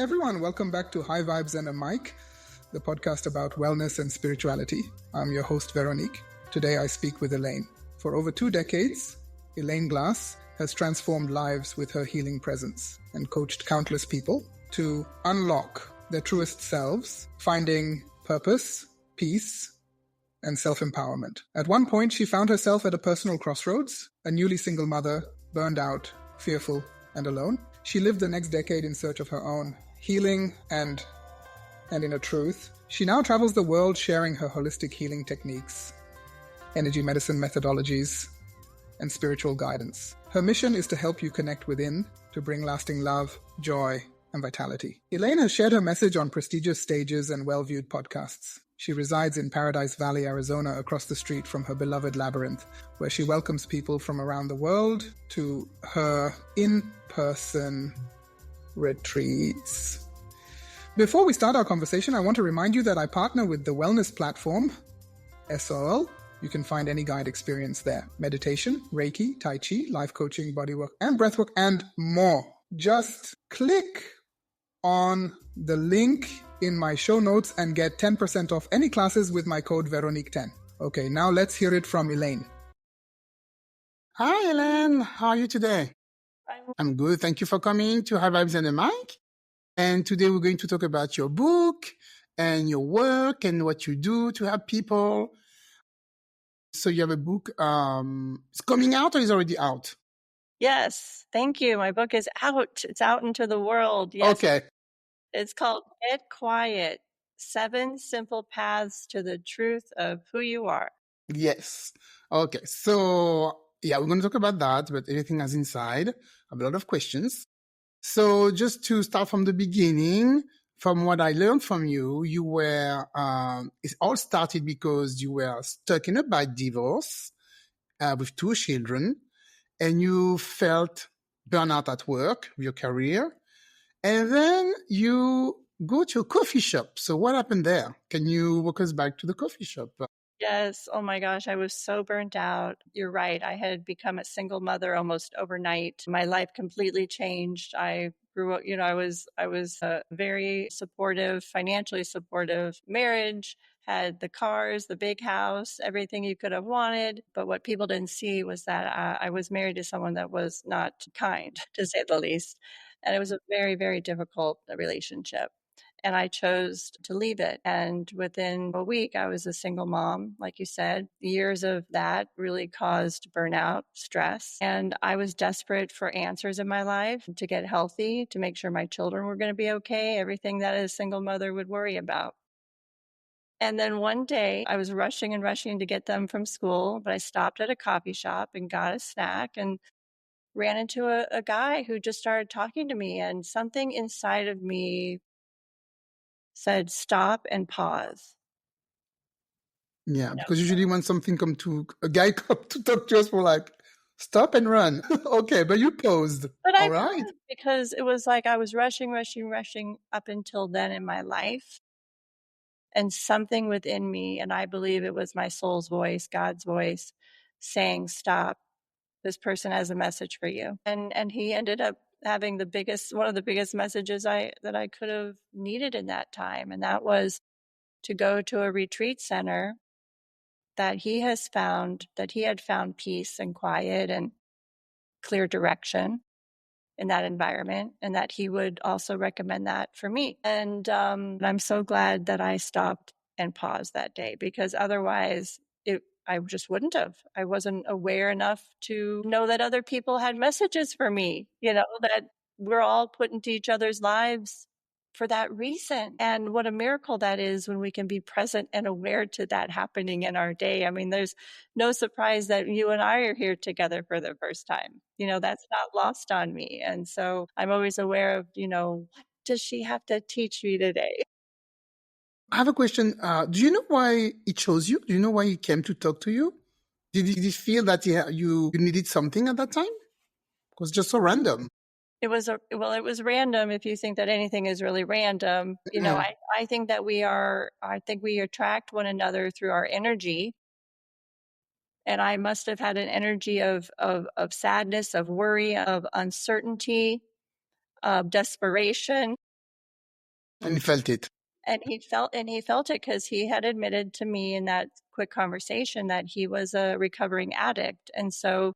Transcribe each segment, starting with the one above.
Hi, everyone. Welcome back to High Vibes and a Mic, the podcast about wellness and spirituality. I'm your host, Veronique. Today, I speak with Elaine. For over 2 decades, Elaine Glass has transformed lives with her healing presence and coached countless people to unlock their truest selves, finding purpose, peace, and self-empowerment. At one point, she found herself at a personal crossroads, a newly single mother, burned out, fearful, and alone. She lived the next decade in search of her own healing and inner truth. She now travels the world sharing her holistic healing techniques, energy medicine methodologies, and spiritual guidance. Her mission is to help you connect within, to bring lasting love, joy, and vitality. Elaine has shared her message on prestigious stages and well-viewed podcasts. She resides in Paradise Valley, Arizona, across the street from her beloved Labyrinth, where she welcomes people from around the world to her in-person retreats. Before we start our conversation, I want to remind you that I partner with the wellness platform, SOL. You can find any guide experience there. Meditation, Reiki, Tai Chi, life coaching, bodywork, and breathwork, and more. Just click on the link in my show notes and get 10% off any classes with my code Veronique10. Okay, now let's hear it from Elaine. Hi, Elaine. How are you today? I'm good. Thank you for coming to High Vibes and a Mic. And today we're going to talk about your book and your work and what you do to help people. So you have a book. It's coming out or is already out? Yes, thank you. My book is out. It's out into the world. Yes. Okay. It's called Get Quiet, 7 Simple Paths to the Truth of Who You Are. Yes. Okay. So, yeah, we're going to talk about that, but everything is inside. I have a lot of questions. So just to start from the beginning, from what I learned from you, you were, it all started because you were stuck in a bad divorce with 2 children, and you felt burnout at work, your career, and then you go to a coffee shop. So what happened there? Can you walk us back to the coffee shop? Yes. Oh my gosh, I was so burnt out. You're right. I had become a single mother almost overnight. My life completely changed. I grew up, I was a very supportive, financially supportive marriage, had the cars, the big house, everything you could have wanted. But what people didn't see was that I was married to someone that was not kind, to say the least. And it was a very, very difficult relationship. And I chose to leave it. And within a week, I was a single mom, like you said. Years of that really caused burnout, stress. And I was desperate for answers in my life to get healthy, to make sure my children were going to be okay, everything that a single mother would worry about. And then one day I was rushing to get them from school, but I stopped at a coffee shop and got a snack and ran into a guy who just started talking to me. And something inside of me said, stop and pause. Yeah, because usually when something a guy come to talk to us, we're like, stop and run. Okay, but you paused. But I All right. paused because it was like I was rushing up until then in my life. And something within me, and I believe it was my soul's voice, God's voice, saying, stop, this person has a message for you. And he ended up having one of the biggest messages that I could have needed in that time. And that was to go to a retreat center that he had found peace and quiet and clear direction in that environment, and that he would also recommend that for me. And I'm so glad that I stopped and paused that day, because otherwise I just wouldn't have. I wasn't aware enough to know that other people had messages for me, that we're all put into each other's lives for that reason. And what a miracle that is when we can be present and aware to that happening in our day. I mean, there's no surprise that you and I are here together for the first time. That's not lost on me. And so I'm always aware of, what does she have to teach me today? I have a question. Do you know why he chose you? Do you know why he came to talk to you? Did he feel that you needed something at that time? It was just so random. It was random. If you think that anything is really random, I think that I think we attract one another through our energy. And I must have had an energy of sadness, of worry, of uncertainty, of desperation. And he felt it. And he felt it because he had admitted to me in that quick conversation that he was a recovering addict. And so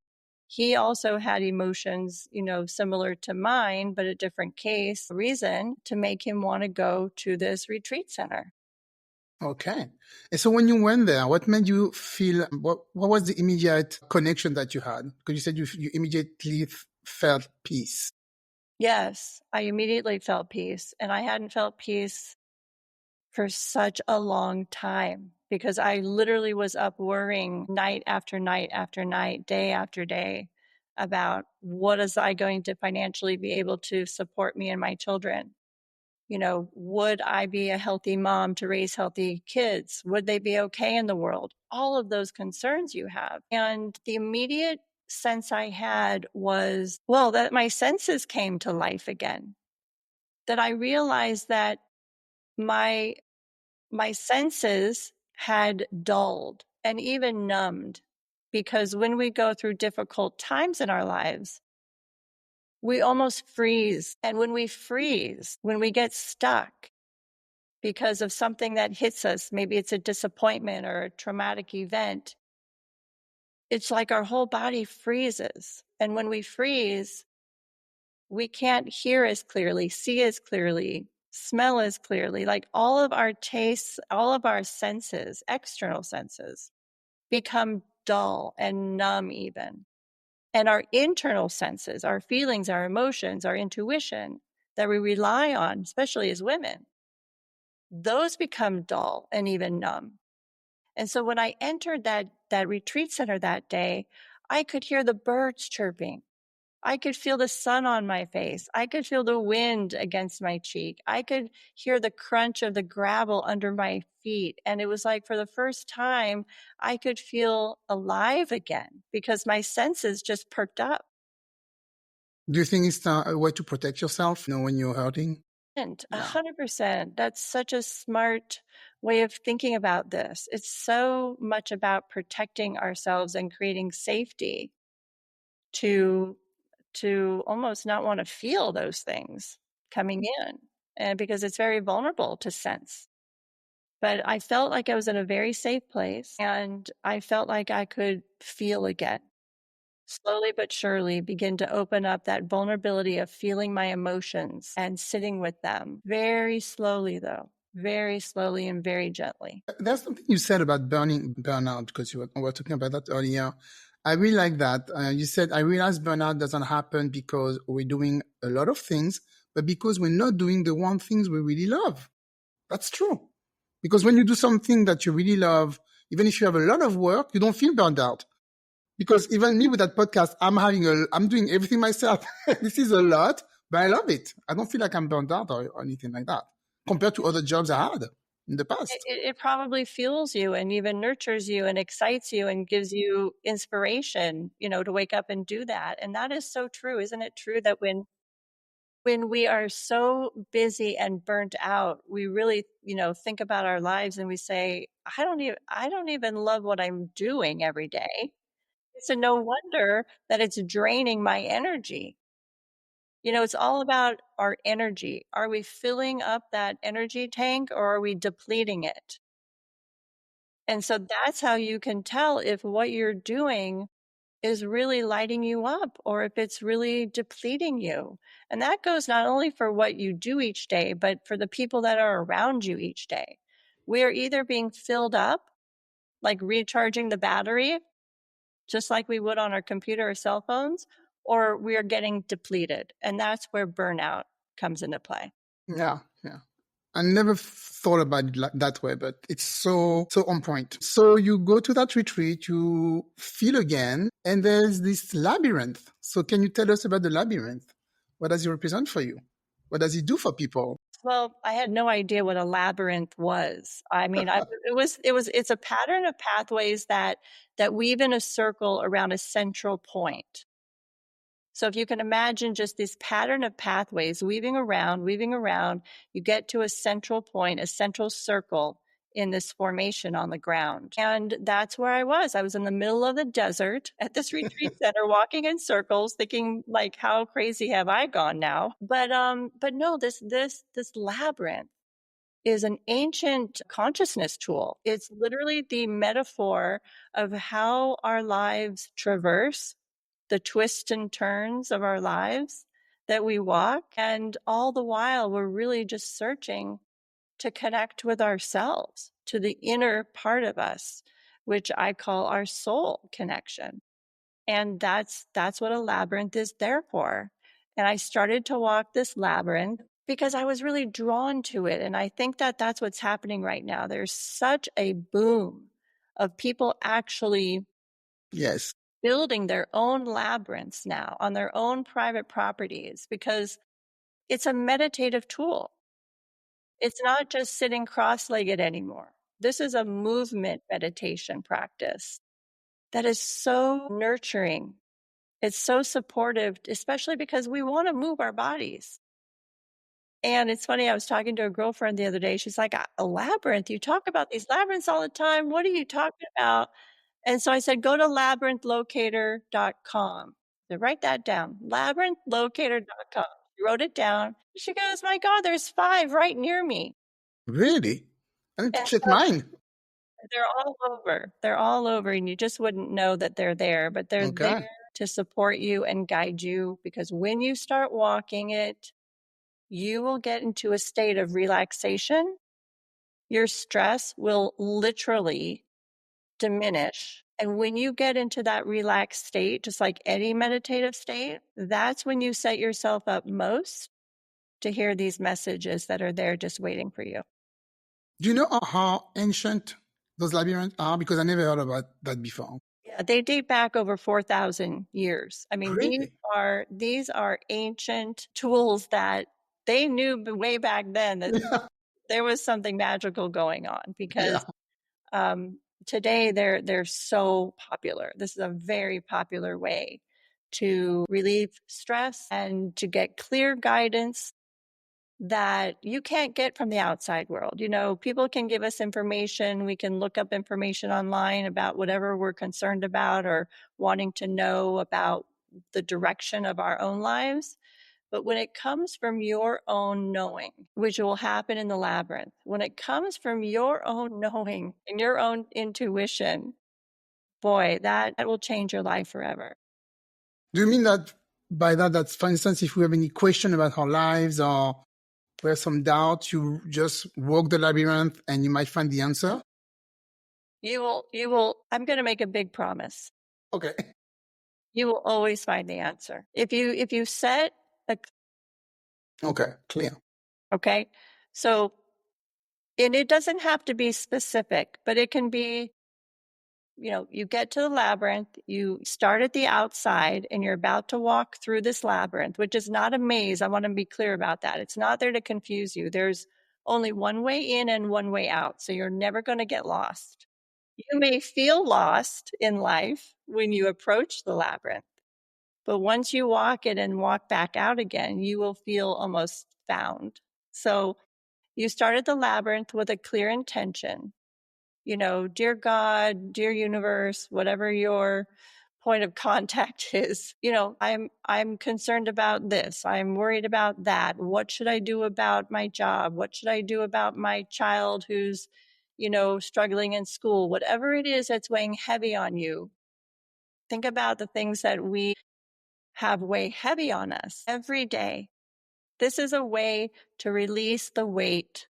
he also had emotions, similar to mine, but a different case, reason to make him want to go to this retreat center. Okay. And so when you went there, what made you feel, what was the immediate connection that you had? Because you said you immediately felt peace. Yes, I immediately felt peace. And I hadn't felt peace for such a long time because I literally was up worrying night after night after night, day after day about what is I going to financially be able to support me and my children? Would I be a healthy mom to raise healthy kids? Would they be okay in the world? All of those concerns you have. And the immediate sense I had was, well, that my senses came to life again. That I realized that my senses had dulled and even numbed, because when we go through difficult times in our lives, we almost freeze. And when we freeze, when we get stuck because of something that hits us, maybe it's a disappointment or a traumatic event, it's like our whole body freezes. And when we freeze, we can't hear as clearly, see as clearly, smell as clearly. Like all of our tastes, all of our senses, external senses, become dull and numb even. And our internal senses, our feelings, our emotions, our intuition that we rely on, especially as women, those become dull and even numb. And so when I entered that retreat center that day, I could hear the birds chirping. I could feel the sun on my face. I could feel the wind against my cheek. I could hear the crunch of the gravel under my feet. And it was like for the first time, I could feel alive again because my senses just perked up. Do you think it's a way to protect yourself, when you're hurting? And 100%. That's such a smart way of thinking about this. It's so much about protecting ourselves and creating safety to almost not want to feel those things coming in, and because it's very vulnerable to sense. But I felt like I was in a very safe place, and I felt like I could feel again. Slowly but surely begin to open up that vulnerability of feeling my emotions and sitting with them. Very slowly, though, very slowly and very gently. There's something you said about burnout, because you were talking about that earlier. I really like that. You said, I realize burnout doesn't happen because we're doing a lot of things, but because we're not doing the one things we really love. That's true. Because when you do something that you really love, even if you have a lot of work, you don't feel burned out. Because even me with that podcast, I'm doing everything myself. This is a lot, but I love it. I don't feel like I'm burned out or anything like that compared to other jobs I had in the past. It probably fuels you and even nurtures you and excites you and gives you inspiration, to wake up and do that. And that is so true. Isn't it true that when we are so busy and burnt out, we really, think about our lives and we say, I don't even love what I'm doing every day. So no wonder that it's draining my energy. It's all about our energy. Are we filling up that energy tank or are we depleting it? And so that's how you can tell if what you're doing is really lighting you up or if it's really depleting you. And that goes not only for what you do each day, but for the people that are around you each day. We are either being filled up, like recharging the battery, just like we would on our computer or cell phones, or we are getting depleted. And that's where burnout comes into play. Yeah, yeah. I never thought about it that way, but it's so on point. So you go to that retreat, you feel again, and there's this labyrinth. So can you tell us about the labyrinth? What does it represent for you? What does it do for people? Well, I had no idea what a labyrinth was. I mean, it's a pattern of pathways that weave in a circle around a central point. So if you can imagine just this pattern of pathways weaving around, you get to a central point, a central circle in this formation on the ground. And that's where I was. I was in the middle of the desert at this retreat center, walking in circles, thinking like, how crazy have I gone now? But no, this labyrinth is an ancient consciousness tool. It's literally the metaphor of how our lives traverse the twists and turns of our lives that we walk. And all the while, we're really just searching to connect with ourselves, to the inner part of us, which I call our soul connection. And that's what a labyrinth is there for. And I started to walk this labyrinth because I was really drawn to it. And I think that that's what's happening right now. There's such a boom of people actually building their own labyrinths now on their own private properties because it's a meditative tool. It's not just sitting cross-legged anymore. This is a movement meditation practice that is so nurturing. It's so supportive, especially because we want to move our bodies. And it's funny, I was talking to a girlfriend the other day. She's like, a labyrinth? You talk about these labyrinths all the time. What are you talking about? And so I said, go to labyrinthlocator.com. So write that down, labyrinthlocator.com. She wrote it down. She goes, my God, there's 5 right near me. Really? I need to And check so mine. they're all over. They're all over, and you just wouldn't know that they're there, but they're there to support you and guide you, because when you start walking it, you will get into a state of relaxation. Your stress will literally diminish. And when you get into that relaxed state, just like any meditative state, that's when you set yourself up most to hear these messages that are there just waiting for you. Do you know how ancient those labyrinths are? Because I never heard about that before. Yeah, they date back over 4,000 years. I mean, Really? these are ancient tools that they knew way back then that there was something magical going on, because today they're so popular. This is a very popular way to relieve stress and to get clear guidance that you can't get from the outside world. You know, people can give us information. We can look up information online about whatever we're concerned about or wanting to know about the direction of our own lives. But when it comes from your own knowing, which will happen in the labyrinth, when it comes from your own knowing and your own intuition, boy, that will change your life forever. Do you mean that by that's, for instance, if we have any question about our lives or we have some doubt, you just walk the labyrinth and you might find the answer? You will, I'm going to make a big promise. Okay. You will always find the answer. If you set a... Okay, clear. Okay. So, and it doesn't have to be specific, but it can be, you know, you get to the labyrinth, you start at the outside and you're about to walk through this labyrinth, which is not a maze. I want to be clear about that. It's not there to confuse you. There's only one way in and one way out. So you're never going to get lost. You may feel lost in life when you approach the labyrinth, but once you walk it and walk back out again, you will feel almost found. So you start at the labyrinth with a clear intention. You know, dear God, dear universe, whatever your point of contact is, you know, I'm concerned about this. I'm worried about that. What should I do about my job? What should I do about my child who's, you know, struggling in school? Whatever it is that's weighing heavy on you, think about the things that we have weigh heavy on us every day. This is a way to release the weight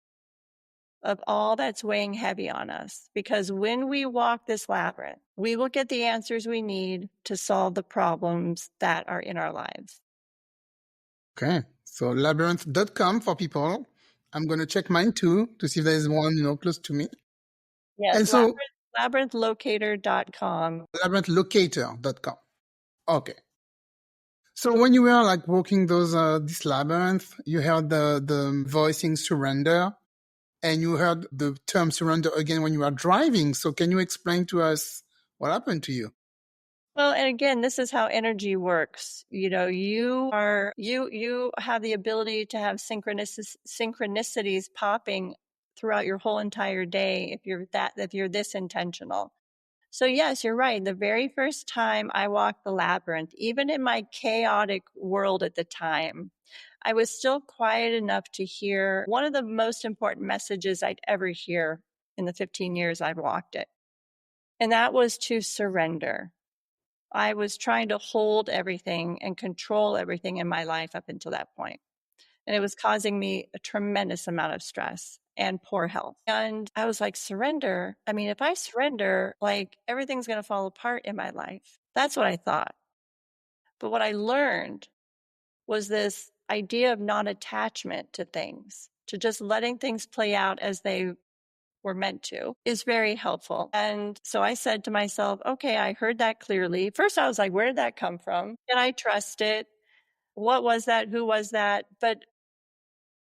of all that's weighing heavy on us. Because when we walk this labyrinth, we will get the answers we need to solve the problems that are in our lives. Okay. So labyrinth.com for people. I'm going to check mine too to see if there's one, close to me. Yes, And so labyrinthlocator.com. labyrinthlocator.com. Okay. So when you were like walking this labyrinth, you heard the voicing surrender, and you heard the term surrender again when you were driving. So can you explain to us what happened to you? Well, and again, this is how energy works. You know, you have the ability to have synchronicities popping throughout your whole entire day if you're this intentional. So yes, you're right. The very first time I walked the labyrinth, even in my chaotic world at the time, I was still quiet enough to hear one of the most important messages I'd ever hear in the 15 years I've walked it. And that was to surrender. I was trying to hold everything and control everything in my life up until that point. And it was causing me a tremendous amount of stress and poor health. And I was like, surrender? I mean, if I surrender, like everything's going to fall apart in my life. That's what I thought. But what I learned was this idea of non-attachment to things, to just letting things play out as they were meant to, is very helpful. And so I said to myself, okay, I heard that clearly. First, I was like, where did that come from? Can I trust it? What was that? Who was that? But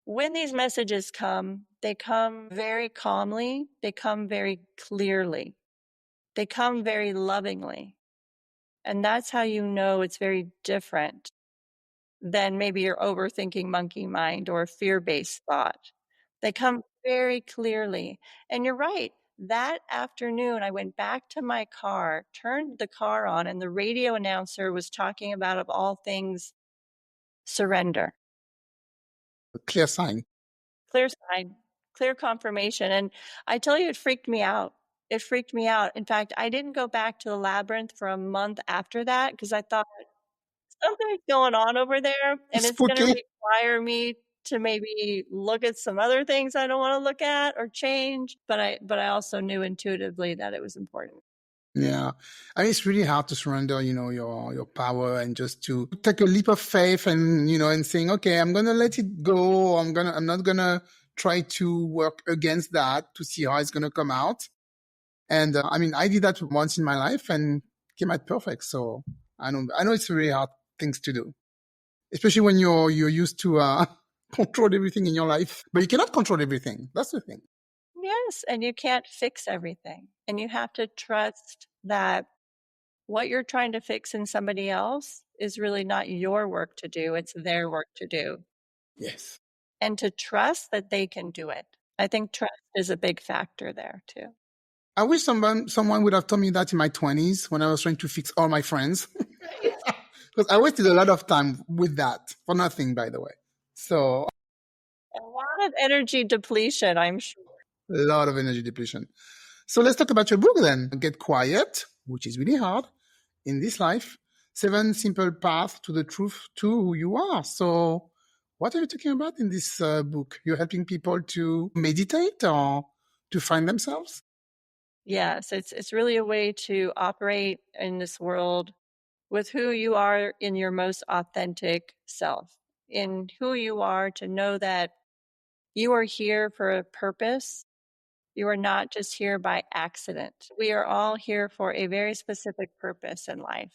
when these messages come, they come very calmly, they come very clearly, they come very lovingly. And that's how you know it's very different than maybe your overthinking monkey mind or fear-based thought. They come very clearly. And you're right. That afternoon, I went back to my car, turned the car on, and the radio announcer was talking about, of all things, surrender. A clear sign. Clear sign, clear confirmation. And I tell you, it freaked me out. It freaked me out. In fact, I didn't go back to the labyrinth for a month after that because I thought something's going on over there and it's going to Spooky. require me to maybe look at some other things I don't want to look at or change. But I also knew intuitively that it was important. Yeah. I mean, it's really hard to surrender, your power and just to take a leap of faith and, and saying, okay, I'm going to let it go. I'm not going to try to work against that to see how it's going to come out. And I mean, I did that once in my life and came out perfect. So I know it's really hard things to do, especially when you're used to control everything in your life, but you cannot control everything. That's the thing. Yes, and you can't fix everything. And you have to trust that what you're trying to fix in somebody else is really not your work to do, it's their work to do. Yes. And to trust that they can do it. I think trust is a big factor there too. I wish someone would have told me that in my 20s when I was trying to fix all my friends. Because I wasted a lot of time with that for nothing, by the way. So A lot of energy depletion, I'm sure. a lot of energy depletion. So let's talk about your book then. Get Quiet, which is really hard in this life. 7 simple paths to the truth to who you are. So what are you talking about in this book? You're helping people to meditate or to find themselves? Yes, it's really a way to operate in this world with who you are in your most authentic self, in who you are, to know that you are here for a purpose. You are not just here by accident. We are all here for a very specific purpose in life.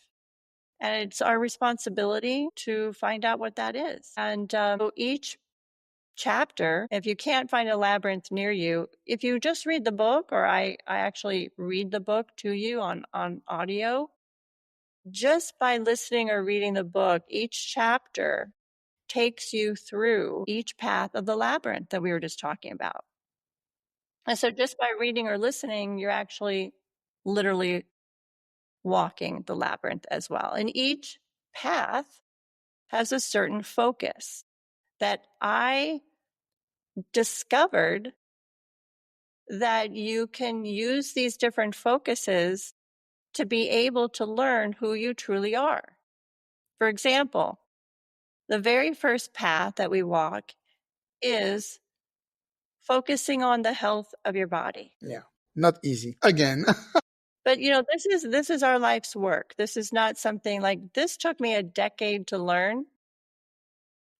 And it's our responsibility to find out what that is. And so each chapter, if you can't find a labyrinth near you, if you just read the book, or I actually read the book to you on audio, just by listening or reading the book, each chapter takes you through each path of the labyrinth that we were just talking about. And so just by reading or listening, you're actually literally walking the labyrinth as well. And each path has a certain focus that I discovered that you can use these different focuses to be able to learn who you truly are. For example, the very first path that we walk is focusing on the health of your body. Yeah, not easy. Again. But this is our life's work. This is not something like, this took me a decade to learn.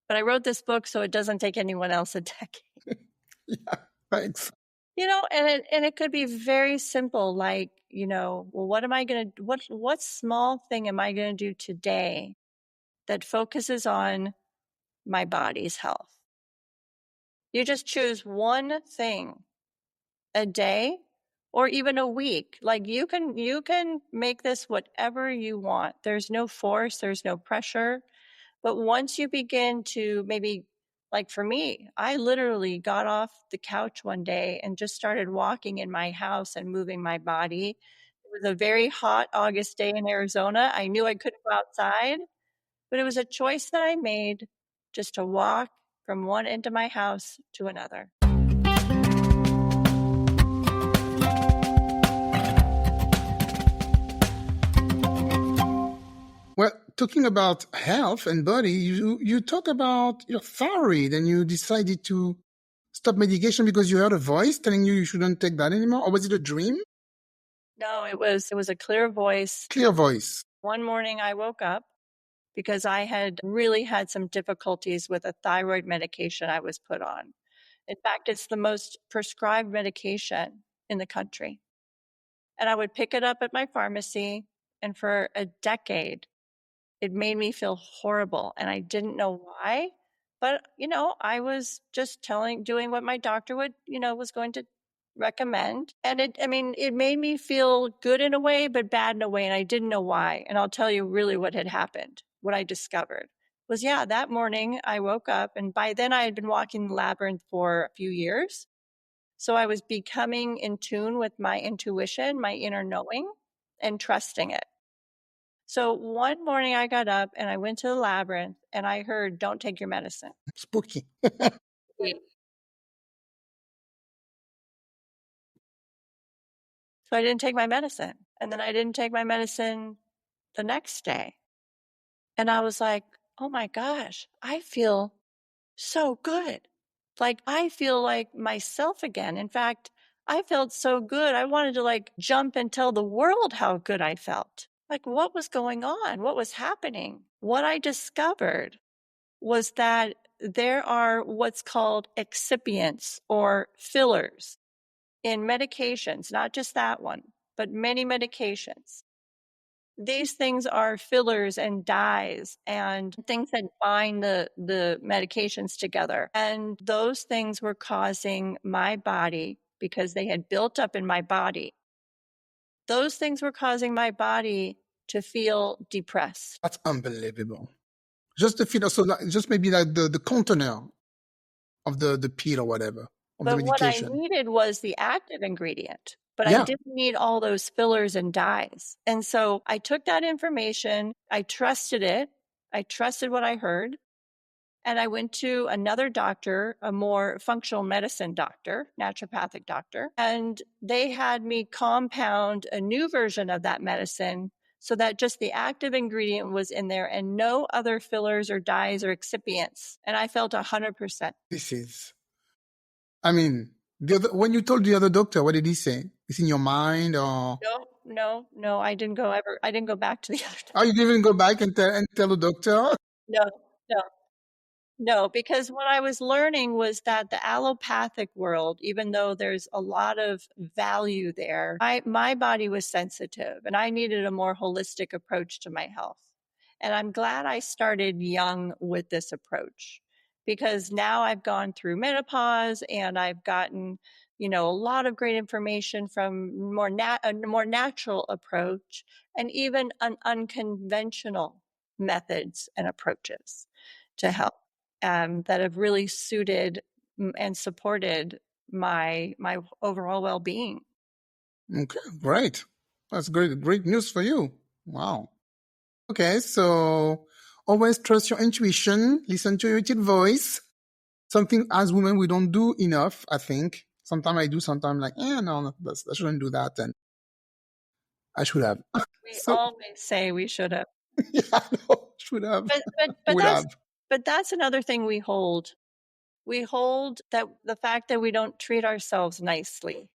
But I wrote this book so it doesn't take anyone else a decade. Yeah, thanks. And it could be very simple, like, well, what small thing am I going to do today that focuses on my body's health? You just choose one thing a day or even a week. Like you can make this whatever you want. There's no force, there's no pressure. But once you begin to maybe Like for me, I literally got off the couch one day and just started walking in my house and moving my body. It was a very hot August day in Arizona. I knew I couldn't go outside, but it was a choice that I made just to walk from one end of my house to another. Well, talking about health and body, you talk about your thyroid and you decided to stop medication because you heard a voice telling you shouldn't take that anymore? Or was it a dream? No, it was a clear voice. Clear voice. One morning I woke up because I had really had some difficulties with a thyroid medication I was put on. In fact, it's the most prescribed medication in the country. And I would pick it up at my pharmacy, and for a decade, it made me feel horrible. And I didn't know why. But, I was just doing what my doctor would, was going to recommend. And it made me feel good in a way, but bad in a way. And I didn't know why. And I'll tell you really what had happened. What I discovered was, that morning I woke up, and by then I had been walking the labyrinth for a few years. So I was becoming in tune with my intuition, my inner knowing, and trusting it. So one morning I got up and I went to the labyrinth and I heard, "Don't take your medicine." Spooky. So I didn't take my medicine. And then I didn't take my medicine the next day. And I was like, oh my gosh, I feel so good. Like I feel like myself again. In fact, I felt so good. I wanted to jump and tell the world how good I felt. Like what was going on? What was happening? What I discovered was that there are what's called excipients or fillers in medications, not just that one, but many medications. These things are fillers and dyes and things that bind the medications together. And those things were causing my body, because they had built up in my body, those things were causing my body to feel depressed. That's unbelievable. Just the feel, so just maybe like the container of the pill or whatever, of the But what I medication. needed was the active ingredient, but I Yeah. didn't need all those fillers and dyes. And so I took that information, I trusted it, I trusted what I heard, and I went to another doctor, a more functional medicine doctor, naturopathic doctor, and they had me compound a new version of that medicine so that just the active ingredient was in there and no other fillers or dyes or excipients. And I felt 100%. This is, I mean, when you told the other doctor, what did he say? It's in your mind or? No, I didn't go back to the other doctor. Oh, you didn't even go back and tell the doctor? No, no. No, because what I was learning was that the allopathic world, even though there's a lot of value there, my body was sensitive and I needed a more holistic approach to my health. And I'm glad I started young with this approach, because now I've gone through menopause and I've gotten, a lot of great information from a more natural approach and even an unconventional methods and approaches to health. That have really suited and supported my overall well-being. Okay, great. That's great news for you. Wow. Okay, so always trust your intuition, listen to your intuitive voice. Something as women we don't do enough, I think. Sometimes I do, sometimes like, no, I shouldn't do that. And I should have. We So, always say we should have. yeah, no, should have. But Would have. that's another thing we hold. We hold that the fact that we don't treat ourselves nicely,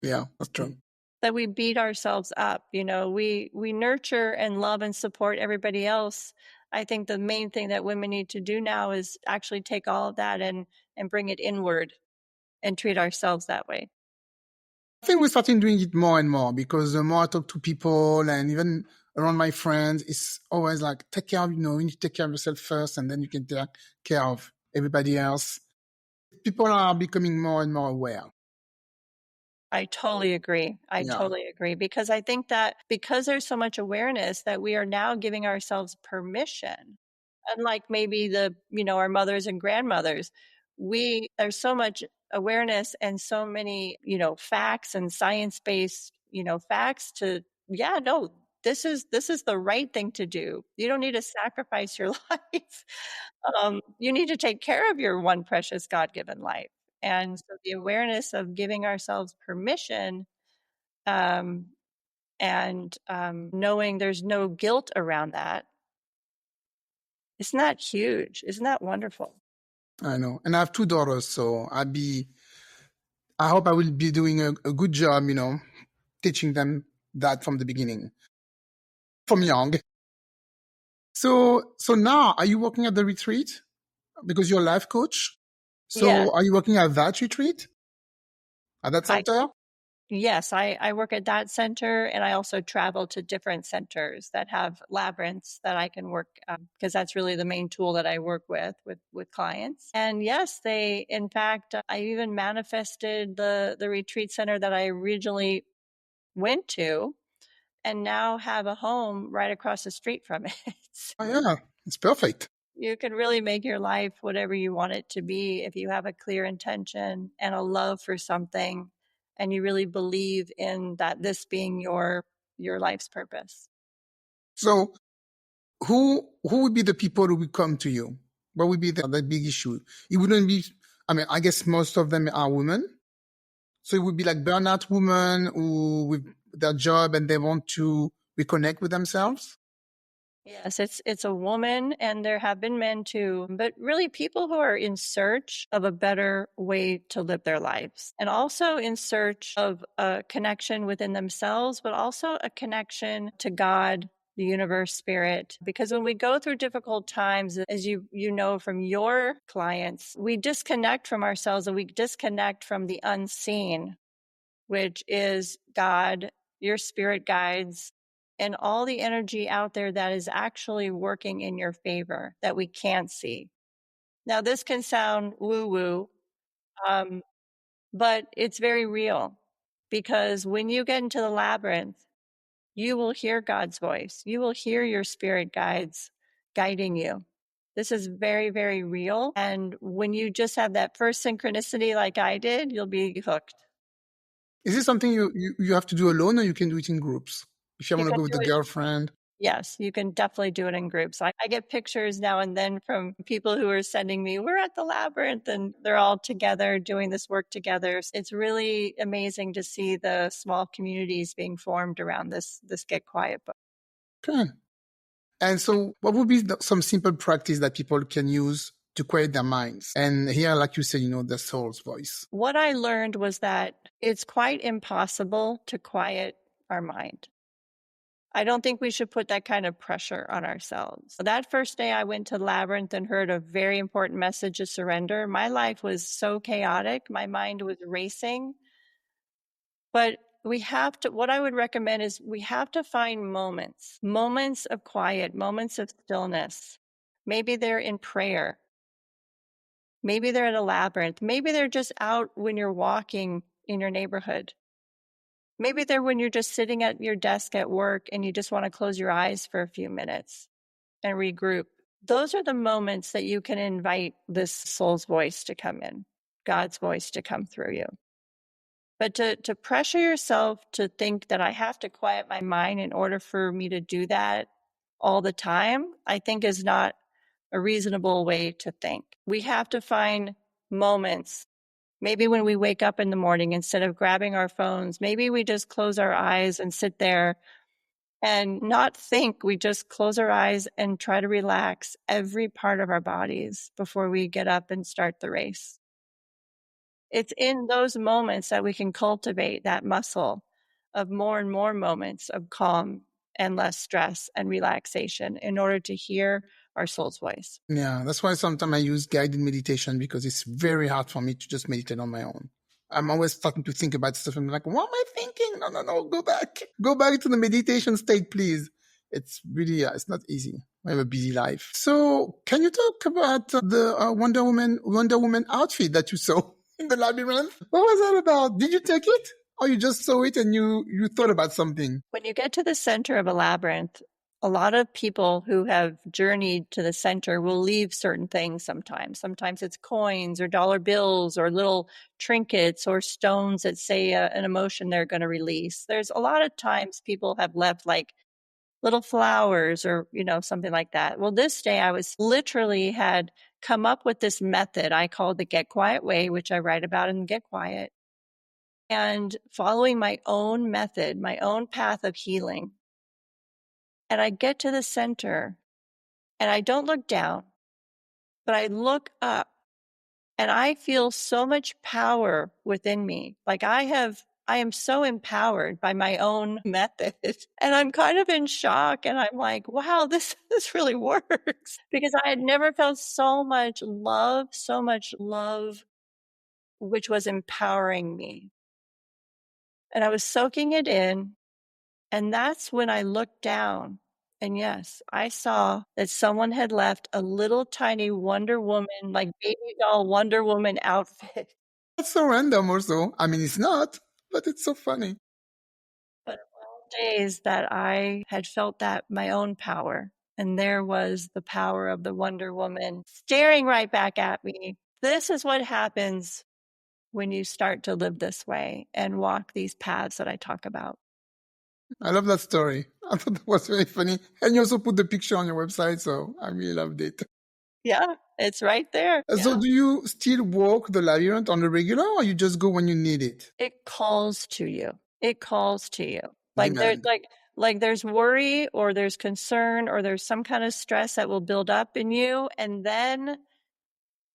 Yeah, that's true. that we beat ourselves up. We nurture and love and support everybody else. I think the main thing that women need to do now is actually take all of that and bring it inward and treat ourselves that way. I think we're starting doing it more and more because the more I talk to people and even around my friends, it's always like, take care of, you need to take care of yourself first and then you can take care of everybody else. People are becoming more and more aware. I totally agree. Totally agree, because I think that because there's so much awareness that we are now giving ourselves permission unlike maybe our mothers and grandmothers, there's so much awareness and so many, facts and science-based, facts to, yeah, no, this is the right thing to do. You don't need to sacrifice your life. You need to take care of your one precious God-given life. And so the awareness of giving ourselves permission, um, and knowing there's no guilt around that, isn't that huge? Isn't that wonderful? I know. And I have two daughters, so I hope I will be doing a good job, teaching them that from the beginning, from young. So now, are you working at the retreat? Because you're a life coach. So Yeah. are you working at that retreat? At that center? Yes, I work at that center, and I also travel to different centers that have labyrinths that I can work, because that's really the main tool that I work with clients. And yes, in fact, I even manifested the retreat center that I originally went to, and now have a home right across the street from it. Oh yeah, it's perfect. You can really make your life whatever you want it to be if you have a clear intention and a love for something, and you really believe in that, this being your life's purpose. So who would be the people who would come to you? What would be the big issue? It wouldn't be, I guess most of them are women. So it would be like burnout women who with their job and they want to reconnect with themselves. Yes, it's a woman, and there have been men too, but really people who are in search of a better way to live their lives, and also in search of a connection within themselves, but also a connection to God, the universe, spirit. Because when we go through difficult times, as you know from your clients, we disconnect from ourselves and we disconnect from the unseen, which is God, your spirit guides, and all the energy out there that is actually working in your favor that we can't see. Now, this can sound woo-woo, but it's very real, because when you get into the labyrinth, you will hear God's voice. You will hear your spirit guides guiding you. This is very, very real. And when you just have that first synchronicity like I did, you'll be hooked. Is this something you have to do alone, or you can do it in groups? If you want to go with a girlfriend? Yes, you can definitely do it in groups. I get pictures now and then from people who are sending me, we're at the labyrinth, and they're all together doing this work together. It's really amazing to see the small communities being formed around this Get Quiet book. Okay. And so what would be some simple practice that people can use to quiet their minds? And here, like you said, the soul's voice. What I learned was that it's quite impossible to quiet our mind. I don't think we should put that kind of pressure on ourselves. That first day I went to Labyrinth and heard a very important message of surrender, my life was so chaotic. My mind was racing. But what I would recommend is we have to find moments of quiet, moments of stillness. Maybe they're in prayer. Maybe they're at a labyrinth. Maybe they're just out when you're walking in your neighborhood. Maybe they're when you're just sitting at your desk at work and you just want to close your eyes for a few minutes and regroup. Those are the moments that you can invite this soul's voice to come in, God's voice to come through you. But to pressure yourself to think that I have to quiet my mind in order for me to do that all the time, I think is not a reasonable way to think. We have to find moments. Maybe when we wake up in the morning, instead of grabbing our phones, maybe we just close our eyes and sit there and not think. We just close our eyes and try to relax every part of our bodies before we get up and start the race. It's in those moments that we can cultivate that muscle of more and more moments of calm and less stress and relaxation in order to hear our soul's voice. Yeah, that's why sometimes I use guided meditation, because it's very hard for me to just meditate on my own. I'm always starting to think about stuff. I'm like, what am I thinking? No, go back. Go back to the meditation state, please. It's really, it's not easy. I have a busy life. So can you talk about the Wonder Woman outfit that you saw in the labyrinth? What was that about? Did you take it? Or you just saw it and you thought about something? When you get to the center of a labyrinth, a lot of people who have journeyed to the center will leave certain things sometimes. Sometimes it's coins or dollar bills or little trinkets or stones that say an emotion they're going to release. There's a lot of times people have left like little flowers or, something like that. Well, this day I was literally had come up with this method I call the Get Quiet Way, which I write about in Get Quiet, and following my own method, my own path of healing. And I get to the center and I don't look down, but I look up and I feel so much power within me. Like I am so empowered by my own method. And I'm kind of in shock. And I'm like, wow, this really works. Because I had never felt so much love, which was empowering me. And I was soaking it in. And that's when I looked down. And yes, I saw that someone had left a little tiny Wonder Woman, like baby doll Wonder Woman outfit. That's so random also. I mean, it's not, but it's so funny. But all days that I had felt that my own power, and there was the power of the Wonder Woman staring right back at me. This is what happens when you start to live this way and walk these paths that I talk about. I love that story. I thought that was very funny. And you also put the picture on your website, so I really loved it. Yeah, it's right there. So do you still walk the labyrinth on the regular, or you just go when you need it? It calls to you. It calls to you. Like there's Demand. like there's worry or there's concern or there's some kind of stress that will build up in you, and then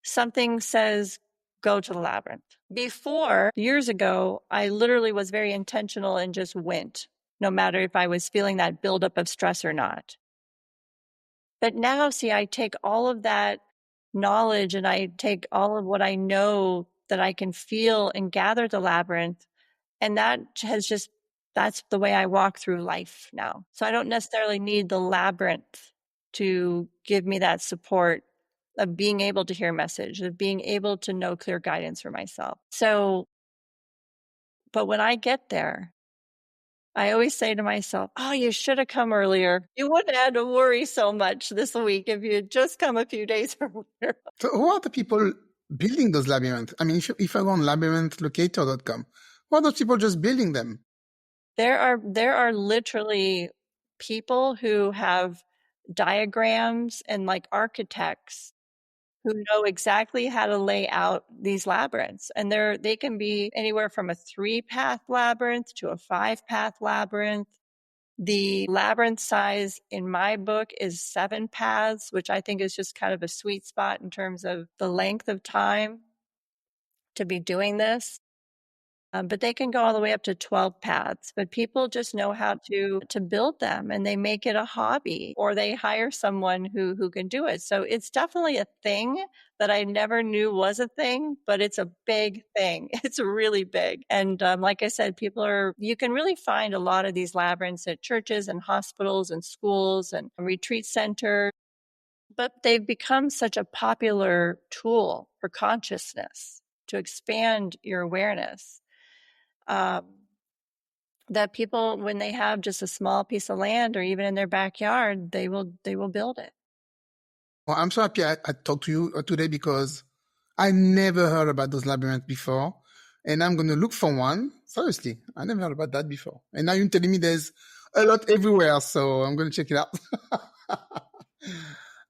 something says, go to the labyrinth. Before, years ago, I literally was very intentional and just went, no matter if I was feeling that buildup of stress or not. But now, see, I take all of that knowledge and I take all of what I know that I can feel and gather the labyrinth. And that's the way I walk through life now. So I don't necessarily need the labyrinth to give me that support of being able to hear a message, of being able to know clear guidance for myself. So, but when I get there, I always say to myself, oh, you should have come earlier. You wouldn't have had to worry so much this week if you had just come a few days earlier. So who are the people building those labyrinths? I mean, if I go on labyrinthlocator.com, who are those people just building them? There are literally people who have diagrams and like architects who know exactly how to lay out these labyrinths. And they can be anywhere from a 3-path labyrinth to a 5-path labyrinth. The labyrinth size in my book is 7 paths, which I think is just kind of a sweet spot in terms of the length of time to be doing this. But they can go all the way up to 12 paths. But people just know how to build them, and they make it a hobby, or they hire someone who can do it. So it's definitely a thing that I never knew was a thing, but it's a big thing. It's really big. And like I said, you can really find a lot of these labyrinths at churches and hospitals and schools and retreat centers. But they've become such a popular tool for consciousness to expand your awareness. That people, when they have just a small piece of land or even in their backyard, they will build it. Well, I'm so happy I talked to you today because I never heard about those labyrinths before. And I'm going to look for one. Seriously, I never heard about that before. And now you're telling me there's a lot everywhere. So I'm going to check it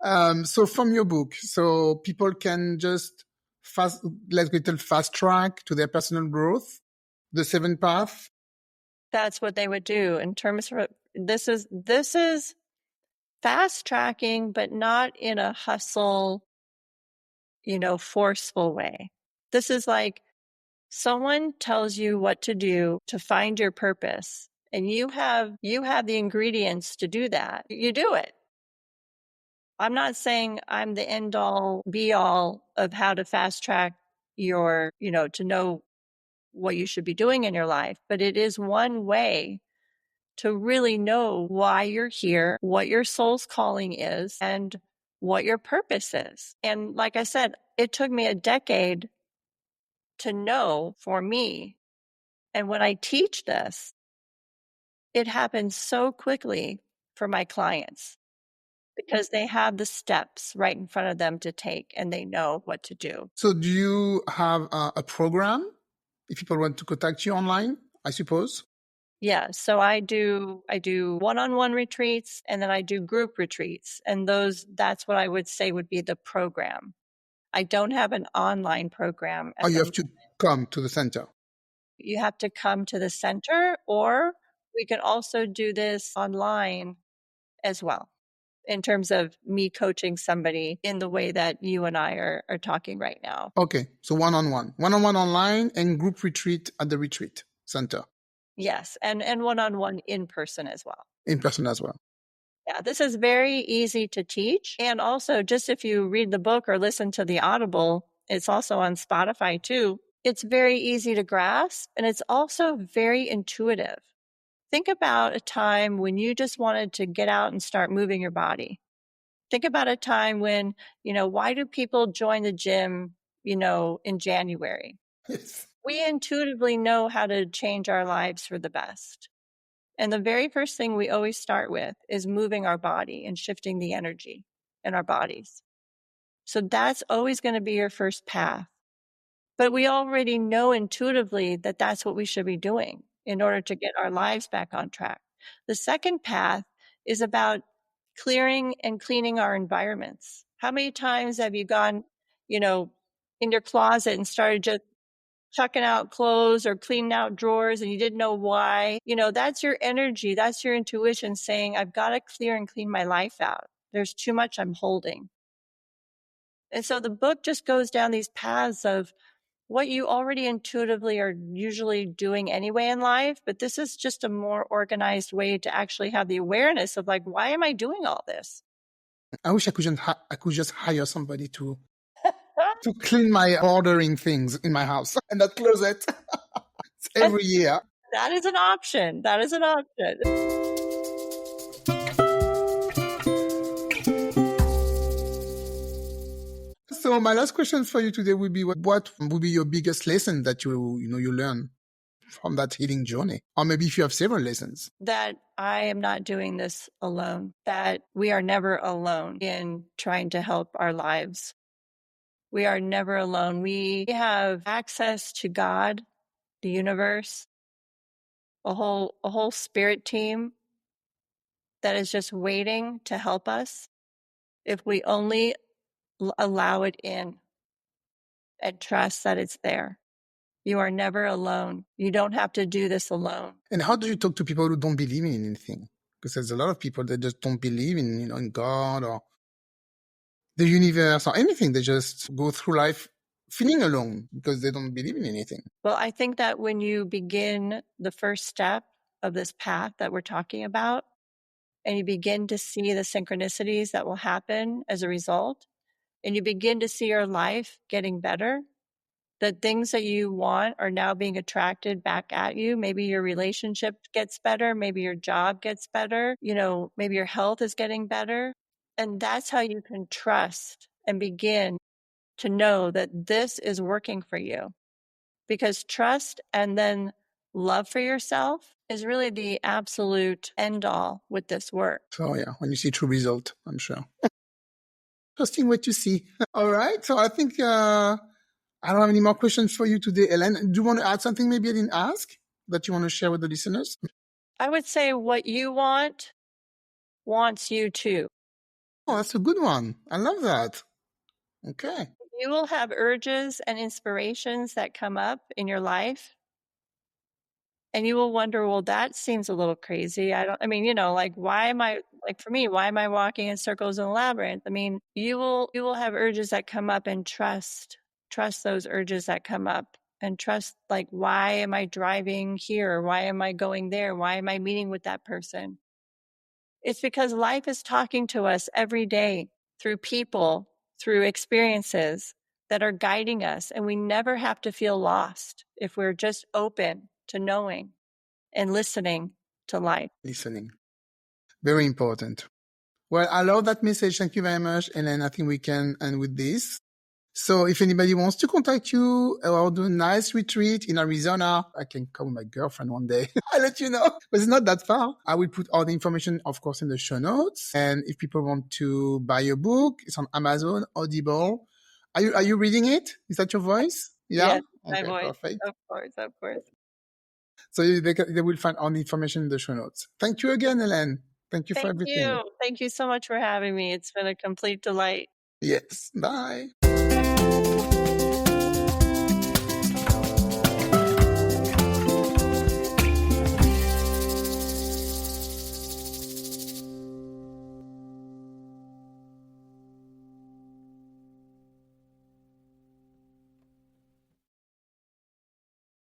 out. So from your book, so people can just fast track to their personal growth, the 7 path. That's what they would do in terms of this is fast tracking, but not in a hustle, forceful way. This is like someone tells you what to do to find your purpose, and you have the ingredients to do that. You do it. I'm not saying I'm the end all be all of how to fast track your, to know what you should be doing in your life, but it is one way to really know why you're here, what your soul's calling is, and what your purpose is. And like I said, it took me a decade to know for me. And when I teach this, it happens so quickly for my clients because they have the steps right in front of them to take and they know what to do. So do you have a program if people want to contact you online, I suppose? Yeah, so I do one-on-one retreats and then I do group retreats, and that's what I would say would be the program. I don't have an online program. Or you have to come to the center? You have to come to the center, or we can also do this online as well, in terms of me coaching somebody in the way that you and I are talking right now. Okay, so one-on-one online and group retreat at the retreat center. Yes, and one-on-one in person as well. In person as well. Yeah, this is very easy to teach. And also, just if you read the book or listen to the Audible, it's also on Spotify too. It's very easy to grasp, and it's also very intuitive. Think about a time when you just wanted to get out and start moving your body. Think about a time when, why do people join the gym, in January? Yes. We intuitively know how to change our lives for the best. And the very first thing we always start with is moving our body and shifting the energy in our bodies. So that's always going to be your first path. But we already know intuitively that that's what we should be doing in order to get our lives back on track. The second path is about clearing and cleaning our environments. How many times have you gone, in your closet and started just chucking out clothes or cleaning out drawers and you didn't know why? That's your energy. That's your intuition saying, I've got to clear and clean my life out. There's too much I'm holding. And so the book just goes down these paths of what you already intuitively are usually doing anyway in life, but this is just a more organized way to actually have the awareness of why am I doing all this? I wish I could just hire somebody to clean my ordering things in my house and that closet every year. That is an option. That is an option. So my last question for you today would be, what would be your biggest lesson that you learn from that healing journey? Or maybe if you have several lessons. That I am not doing this alone, that we are never alone in trying to help our lives. We are never alone. We have access to God, the universe, a whole spirit team that is just waiting to help us if we only allow it in and trust that it's there. You are never alone. You don't have to do this alone. And how do you talk to people who don't believe in anything? Because there's a lot of people that just don't believe in, in God or the universe or anything. They just go through life feeling alone because they don't believe in anything. Well, I think that when you begin the first step of this path that we're talking about, and you begin to see the synchronicities that will happen as a result, and you begin to see your life getting better, the things that you want are now being attracted back at you. Maybe your relationship gets better. Maybe your job gets better. Maybe your health is getting better. And that's how you can trust and begin to know that this is working for you. Because trust and then love for yourself is really the absolute end all with this work. So yeah, when you see true result, I'm sure. Trusting what you see. All right. So I think I don't have any more questions for you today, Elaine. Do you want to add something maybe I didn't ask that you want to share with the listeners? I would say what you want wants you too. Oh, that's a good one. I love that. Okay. You will have urges and inspirations that come up in your life. And you will wonder, well, that seems a little crazy. Why am I walking in circles in a labyrinth? I mean, you will have urges that come up, and trust those urges that come up, and trust, why am I driving here? Why am I going there? Why am I meeting with that person? It's because life is talking to us every day through people, through experiences that are guiding us. And we never have to feel lost if we're just open to knowing and listening to life. Listening. Very important. Well, I love that message. Thank you very much. And then I think we can end with this. So if anybody wants to contact you or do a nice retreat in Arizona, I can come with my girlfriend one day. I'll let you know, but it's not that far. I will put all the information, of course, in the show notes. And if people want to buy your book, it's on Amazon, Audible. Are you reading it? Is that your voice? Yeah? Yes, my Okay, voice. perfect. Of course, of course. So they will find all the information in the show notes. Thank you again, Elaine. Thank you for Thank everything. you. Thank you so much for having me. It's been a complete delight. Yes. Bye.